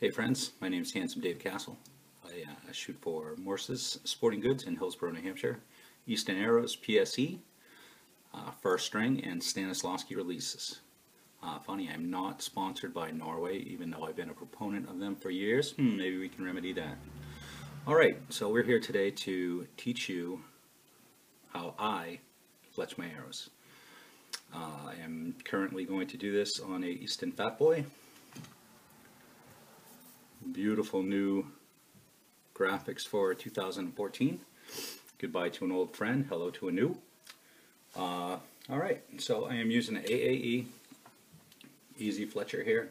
Hey friends, my name is Handsome Dave Castle. I shoot for Morse's Sporting Goods in Hillsborough, New Hampshire, Easton Arrows PSE, First String, and Stanislavski releases. Funny, I'm not sponsored by Norway, even though I've been a proponent of them for years. Maybe we can remedy that. Alright, so we're here today to teach you how I fletch my arrows. I am currently going to do this on a Easton Fat Boy. Beautiful new graphics for 2014. Goodbye to an old friend, hello to a new. Alright, so I am using an AAE Easy Fletcher here.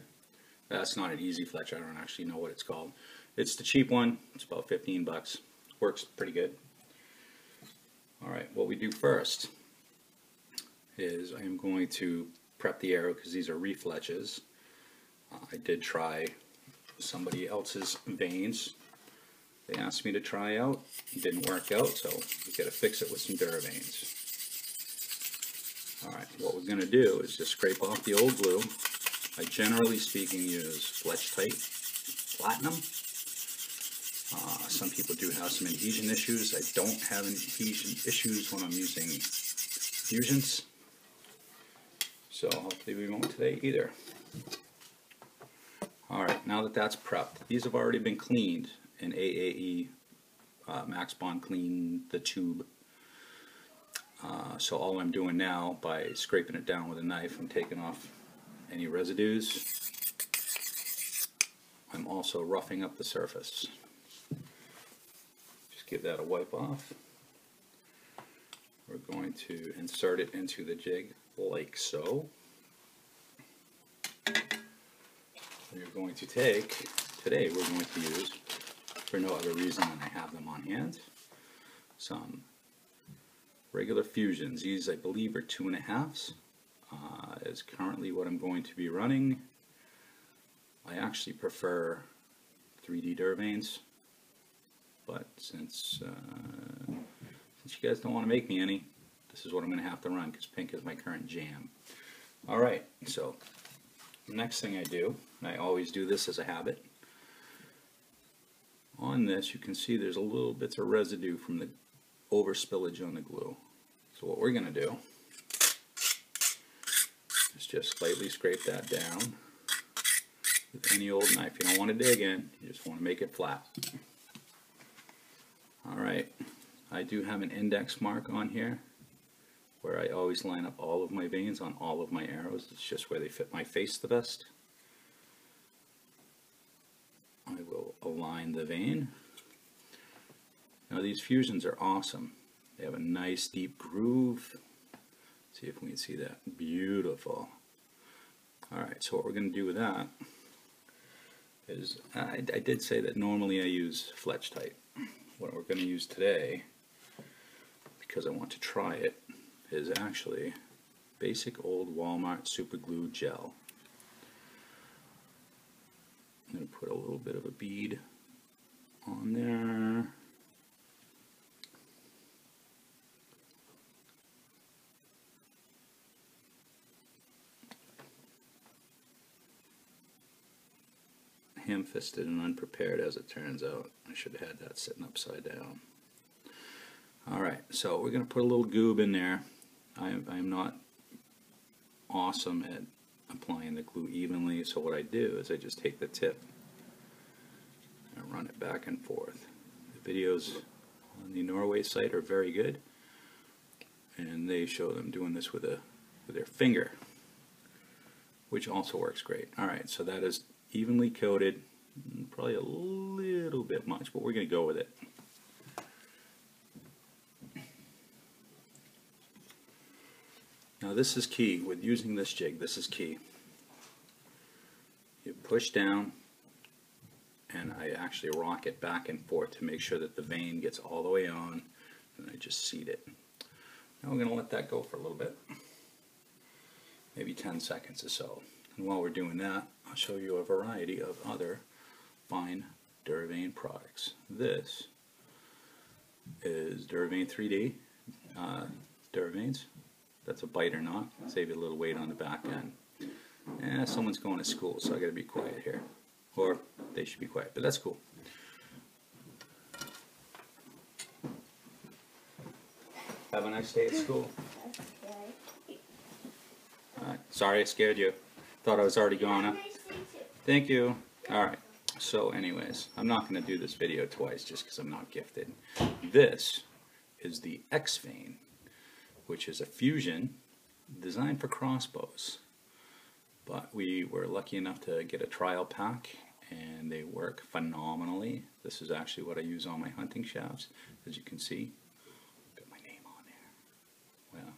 That's not an Easy Fletcher, I don't actually know what it's called. It's the cheap one, it's about 15 bucks. Works pretty good. Alright, what we do first is I am going to prep the arrow because these are refletches. I did try somebody else's vanes. They asked me to try out. It didn't work out, so we got to fix it with some Duravanes. Alright, what we're going to do is just scrape off the old glue. I generally speaking use Fletch Tight Platinum. Some people do have some adhesion issues. I don't have adhesion issues when I'm using fusions. So hopefully we won't today either. Alright, now that that's prepped, these have already been cleaned in AAE. Max Bond cleaned the tube. So all I'm doing now, by scraping it down with a knife and taking off any residues, I'm also roughing up the surface. Just give that a wipe off. We're going to insert it into the jig like so. We're going to take, today we're going to use, for no other reason than I have them on hand, some regular fusions. These I believe are 2.5s. Is currently what I'm going to be running. I actually prefer 3D Duravanes, but since you guys don't want to make me any, this is what I'm going to have to run because pink is my current jam. Alright, so the next thing I do, and I always do this as a habit, on this you can see there's a little bits of residue from the over spillage on the glue. So what we're going to do is just slightly scrape that down with any old knife. You don't want to dig in, you just want to make it flat. Alright, I do have an index mark on here where I always line up all of my vanes on all of my arrows. It's just where they fit my face the best. I will align the vane. Now these fusions are awesome. They have a nice deep groove. Let's see if we can see that. Beautiful. Alright, so what we're going to do with that is, I did say that normally I use Fletch Tight. What we're going to use today, because I want to try it, is actually basic old Walmart super glue gel. I'm going to put a little bit of a bead on there. Ham-fisted and unprepared as it turns out. I should have had that sitting upside down. Alright, so we're going to put a little goob in there. I'm not awesome at applying the glue evenly, so what I do is I just take the tip and run it back and forth. The videos on the Norway site are very good, and they show them doing this with their finger, which also works great. Alright, so that is evenly coated, probably a little bit much, but we're going to go with it. Now this is key with using this jig. This is key. You push down, and I actually rock it back and forth to make sure that the vane gets all the way on, and I just seat it. Now we're going to let that go for a little bit, maybe 10 seconds or so. And while we're doing that, I'll show you a variety of other fine Duravane products. This is Duravane 3D Duravanes. That's a biter knot. Save you a little weight on the back end. Someone's going to school, so I got to be quiet here. Or they should be quiet, but that's cool. Have a nice day at school. Sorry I scared you. Thought I was already gone. Huh? Thank you. Alright, so anyways, I'm not going to do this video twice just because I'm not gifted. This is the X-Vane, which is a fusion designed for crossbows. But we were lucky enough to get a trial pack, and they work phenomenally. This is actually what I use on my hunting shafts, as you can see. Got my name on there. Well,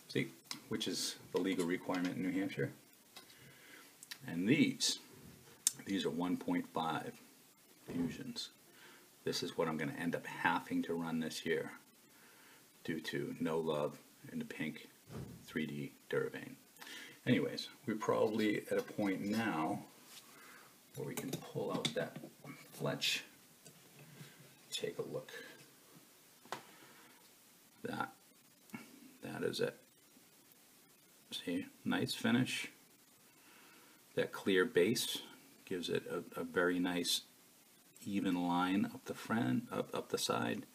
see, which is the legal requirement in New Hampshire. And these are 1.5 fusions. This is what I'm going to end up having to run this year due to no love in the pink 3D Duravane. Anyways, we're probably at a point now where we can pull out that fletch. Take a look. That is it. See, nice finish. That clear base gives it a very nice even line up the front, up the side.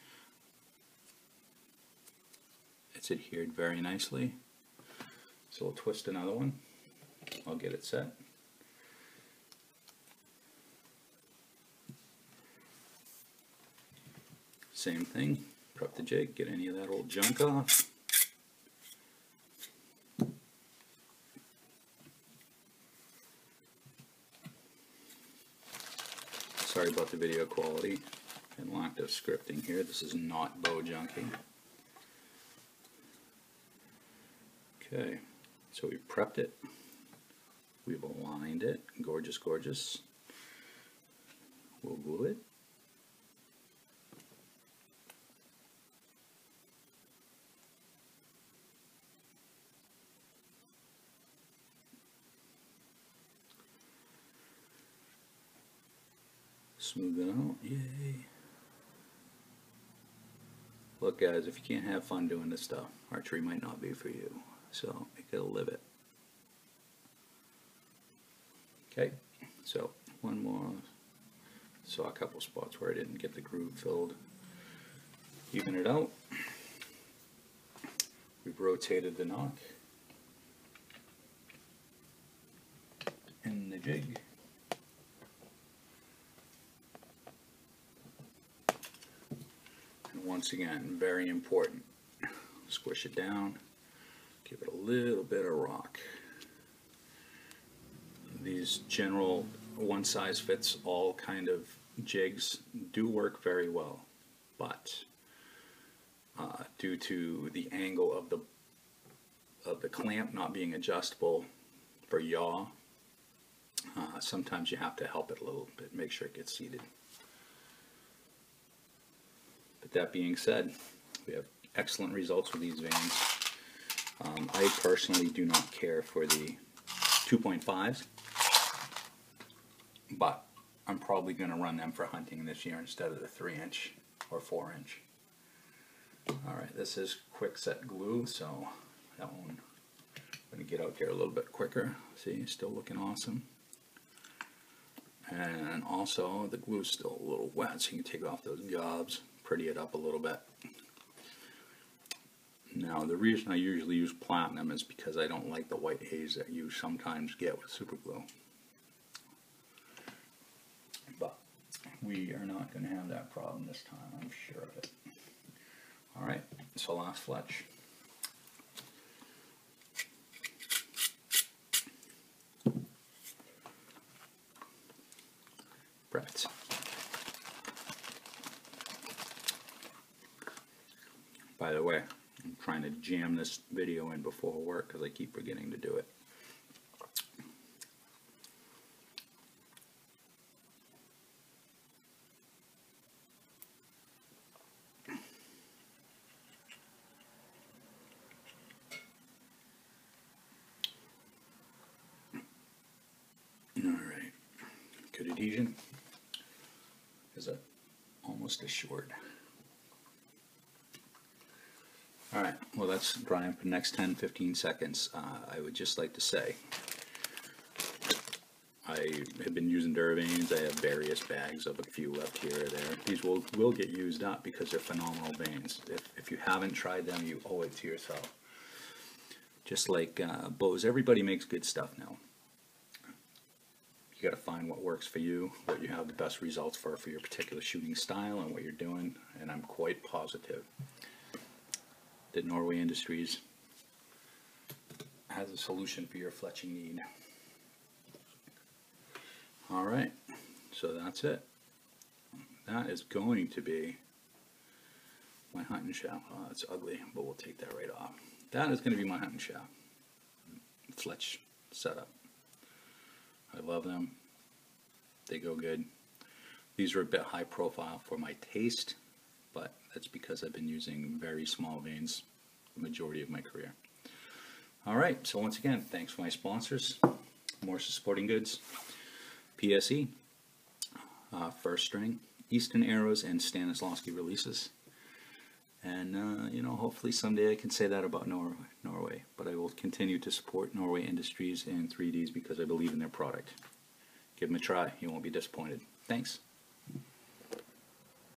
It's adhered very nicely. So we'll twist another one. I'll get it set. Same thing. Prep the jig, get any of that old junk off. Sorry about the video quality and lack of scripting here. This is not bow junking. Okay, so we prepped it. We've aligned it. Gorgeous, gorgeous. We'll glue it. Smooth it out. Yay. Look guys, if you can't have fun doing this stuff, archery might not be for you. So you gotta live it. Okay, so one more. Saw a couple spots where I didn't get the groove filled. Even it out. We've rotated the knock in the jig. And once again, very important. Squish it down. Give it a little bit of rock. These general one-size-fits-all kind of jigs do work very well, but due to the angle of the clamp not being adjustable for yaw, sometimes you have to help it a little bit, make sure it gets seated. But that being said, we have excellent results with these vanes. I personally do not care for the 2.5s, but I'm probably going to run them for hunting this year instead of the 3-inch or 4-inch. Alright, this is quick set glue, so that one I'm going to get out there a little bit quicker. See, still looking awesome. And also the glue's still a little wet, so you can take off those gobs, pretty it up a little bit. Now, the reason I usually use platinum is because I don't like the white haze that you sometimes get with super glue. But we are not going to have that problem this time, I'm sure of it. Alright, so last fletch. Prep it. By the way, I'm trying to jam this video in before work because I keep forgetting to do it. Alright, good adhesion. Is it almost assured? Alright, well that's drying for the next 10-15 seconds. I would just like to say, I have been using Duravanes. I have various bags of a few left here or there. These will get used up because they're phenomenal vanes. If you haven't tried them, you owe it to yourself. Just like bows, everybody makes good stuff now. You got to find what works for you, what you have the best results for your particular shooting style and what you're doing. And I'm quite positive that Norway Industries has a solution for your fletching need. Alright, so that's it. That is going to be my hunting shaft. Oh, it's ugly, but we'll take that right off. That is going to be my hunting shaft. Fletch setup. I love them. They go good. These are a bit high profile for my taste, but that's because I've been using very small vanes the majority of my career. Alright, so once again, thanks for my sponsors. Morse's Sporting Goods, PSE, First String, Easton Arrows, and Stanislavski Releases. And, you know, hopefully someday I can say that about Norway. But I will continue to support Norway Industries and 3Ds because I believe in their product. Give them a try. You won't be disappointed. Thanks.